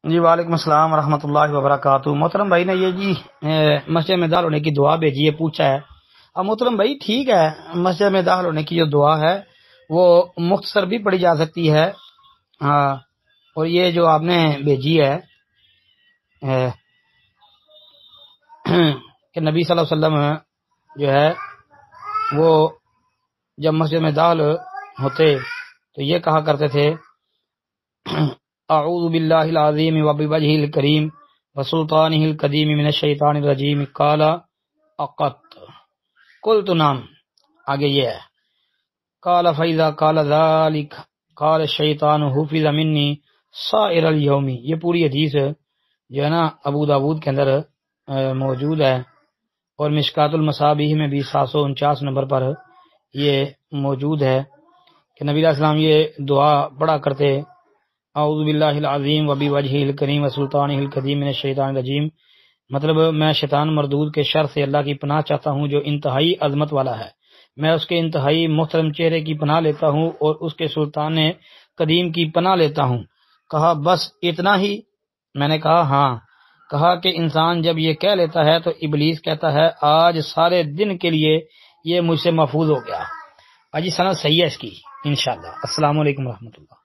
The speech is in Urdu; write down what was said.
جی وعلیکم السلام ورحمۃ اللہ وبرکاتہ۔ محترم بھائی نے یہ جی مسجد میں داخل ہونے کی دعا بھیجی ہے، پوچھا ہے۔ اب محترم بھائی ٹھیک ہے، مسجد میں داخل ہونے کی جو دعا ہے وہ مختصر بھی پڑھی جا سکتی ہے، ہاں، اور یہ جو آپ نے بھیجی ہے کہ نبی صلی اللہ علیہ وسلم جو ہے وہ جب مسجد میں داخل ہوتے تو یہ کہا کرتے تھے اعوذ باللہ العظیم وبوجہہ الکریم وسلطانہ القدیم من الشیطان الرجیم قال اقت قلت نعم، آگے یہ ہے قال فاذا قال ذلك قال الشیطان حفظ منی سائر اليوم۔ یہ پوری حدیث جو ہے نا ابو داود کے اندر موجود ہے، اور مشکات المصابیح میں بھی 749 نمبر پر یہ موجود ہے کہ نبی علیہ السلام یہ دعا پڑھا کرتے، اعوذ باللہ العظیم وبوجہہ الکریم وسلطانہ القدیم من الشیطان الرجیم، مطلب میں شیطان مردود کے شر سے اللہ کی پناہ چاہتا ہوں جو انتہائی عظمت والا ہے، میں اس کے انتہائی محترم چہرے کی پناہ لیتا ہوں اور اس کے سلطان قدیم کی پناہ لیتا ہوں۔ کہا بس اتنا ہی؟ میں نے کہا ہاں۔ کہا کہ انسان جب یہ کہہ لیتا ہے تو ابلیس کہتا ہے آج سارے دن کے لیے یہ مجھ سے محفوظ ہو گیا۔ اجی سند صحیح ہے اس کی انشاءاللہ۔ السلام علیکم ورحمۃ اللہ۔